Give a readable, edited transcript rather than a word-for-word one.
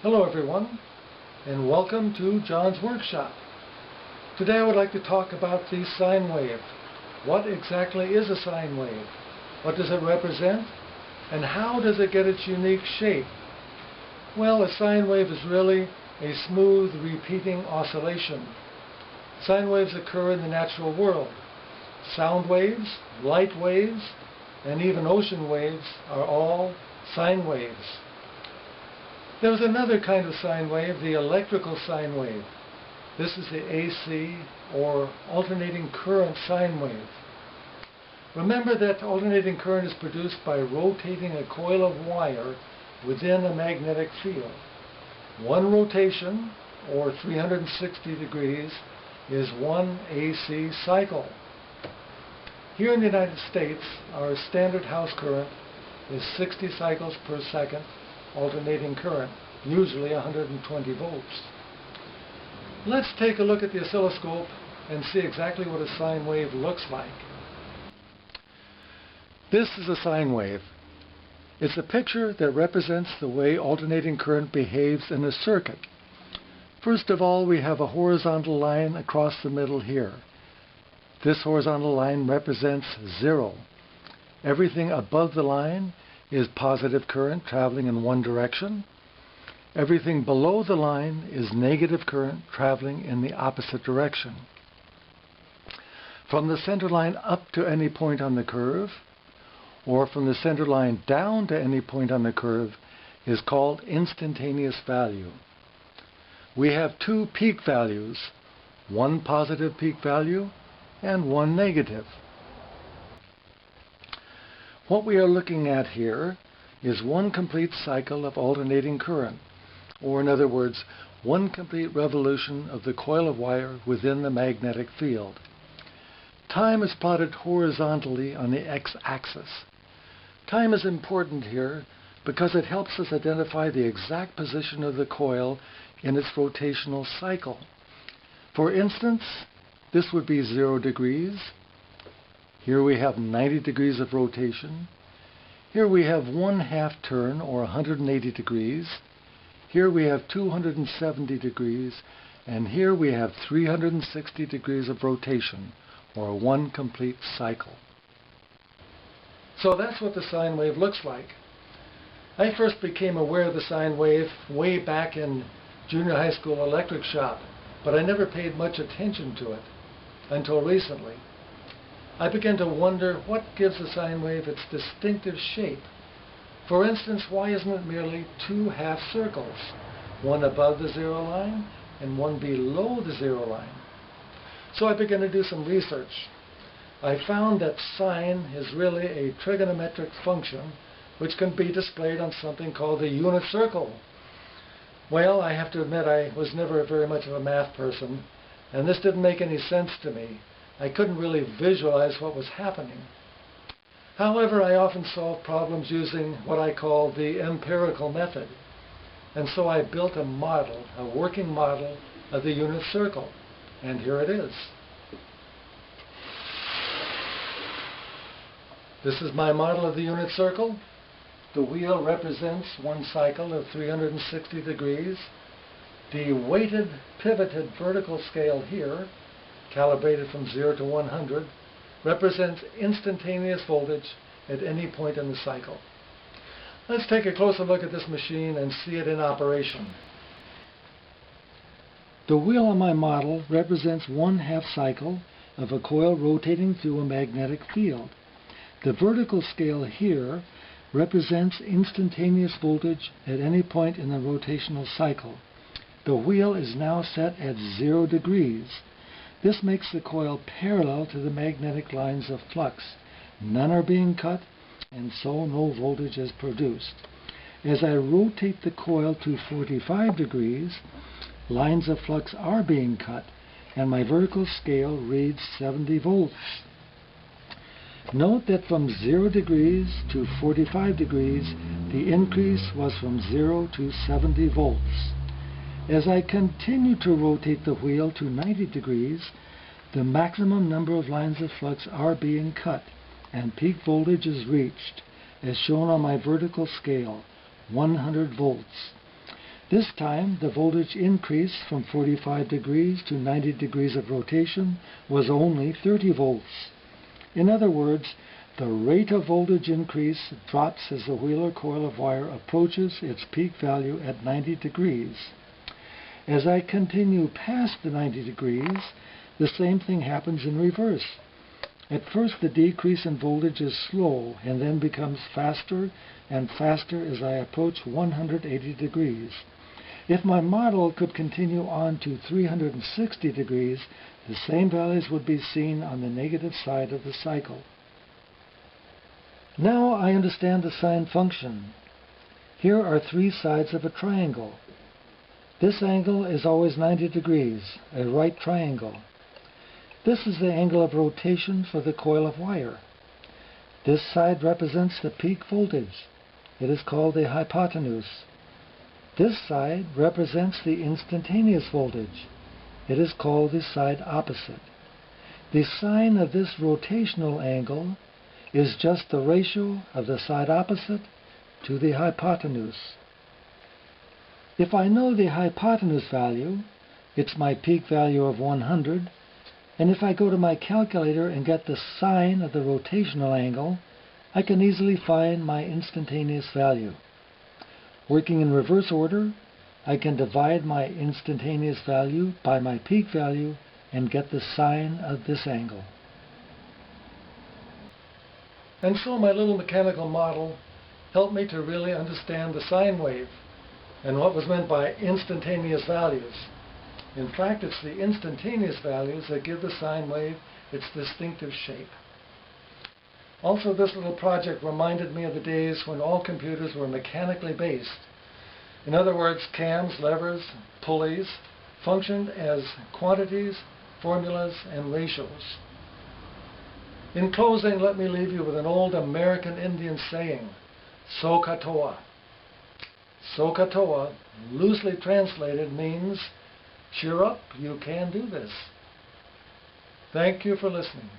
Hello everyone, and welcome to John's Workshop. Today I would like to talk about the sine wave. What exactly is a sine wave? What does it represent? And how does it get its unique shape? Well, a sine wave is really a smooth, repeating oscillation. Sine waves occur in the natural world. Sound waves, light waves, and even ocean waves are all sine waves. There's another kind of sine wave, the electrical sine wave. This is the AC, or alternating current sine wave. Remember that alternating current is produced by rotating a coil of wire within a magnetic field. One rotation, or 360 degrees, is one AC cycle. Here in the United States, our standard house current is 60 cycles per second, alternating current, usually 120 volts. Let's take a look at the oscilloscope and see exactly what a sine wave looks like. This is a sine wave. It's a picture that represents the way alternating current behaves in a circuit. First of all, we have a horizontal line across the middle here. This horizontal line represents 0. Everything above the line is positive current traveling in one direction. Everything below the line is negative current traveling in the opposite direction. From the center line up to any point on the curve, or from the center line down to any point on the curve, is called instantaneous value. We have two peak values, one positive peak value and one negative. What we are looking at here is one complete cycle of alternating current, or in other words, one complete revolution of the coil of wire within the magnetic field. Time is plotted horizontally on the x-axis. Time is important here because it helps us identify the exact position of the coil in its rotational cycle. For instance, this would be 0 degrees. Here we have 90 degrees of rotation. Here we have 1/2 turn, or 180 degrees. Here we have 270 degrees. And here we have 360 degrees of rotation, or one complete cycle. So that's what the sine wave looks like. I first became aware of the sine wave way back in junior high school electric shop, but I never paid much attention to it until recently. I began to wonder what gives the sine wave its distinctive shape. For instance, why isn't it merely two half circles, one above the zero line and one below the zero line? So I began to do some research. I found that sine is really a trigonometric function which can be displayed on something called the unit circle. Well, I have to admit I was never very much of a math person, and this didn't make any sense to me. I couldn't really visualize what was happening. However, I often solve problems using what I call the empirical method. And so I built a model, a working model of the unit circle. And here it is. This is my model of the unit circle. The wheel represents one cycle of 360 degrees. The weighted, pivoted vertical scale here, calibrated from 0 to 100, represents instantaneous voltage at any point in the cycle. Let's take a closer look at this machine and see it in operation. The wheel on my model represents 1/2 cycle of a coil rotating through a magnetic field. The vertical scale here represents instantaneous voltage at any point in the rotational cycle. The wheel is now set at 0 degrees. This makes the coil parallel to the magnetic lines of flux. None are being cut, and so no voltage is produced. As I rotate the coil to 45 degrees, lines of flux are being cut, and my vertical scale reads 70 volts. Note that from 0 degrees to 45 degrees, the increase was from 0 to 70 volts. As I continue to rotate the wheel to 90 degrees, the maximum number of lines of flux are being cut, and peak voltage is reached, as shown on my vertical scale, 100 volts. This time, the voltage increase from 45 degrees to 90 degrees of rotation was only 30 volts. In other words, the rate of voltage increase drops as the Wheeler coil of wire approaches its peak value at 90 degrees. As I continue past the 90 degrees, the same thing happens in reverse. At first, the decrease in voltage is slow and then becomes faster and faster as I approach 180 degrees. If my model could continue on to 360 degrees, the same values would be seen on the negative side of the cycle. Now I understand the sine function. Here are three sides of a triangle. This angle is always 90 degrees, a right triangle. This is the angle of rotation for the coil of wire. This side represents the peak voltage. It is called the hypotenuse. This side represents the instantaneous voltage. It is called the side opposite. The sine of this rotational angle is just the ratio of the side opposite to the hypotenuse. If I know the hypotenuse value, it's my peak value of 100, and if I go to my calculator and get the sine of the rotational angle, I can easily find my instantaneous value. Working in reverse order, I can divide my instantaneous value by my peak value and get the sine of this angle. And so my little mechanical model helped me to really understand the sine wave and what was meant by instantaneous values. In fact, it's the instantaneous values that give the sine wave its distinctive shape. Also, this little project reminded me of the days when all computers were mechanically based. In other words, cams, levers, pulleys functioned as quantities, formulas, and ratios. In closing, let me leave you with an old American Indian saying, "So katoa." So katoa, loosely translated, means, cheer up, you can do this. Thank you for listening.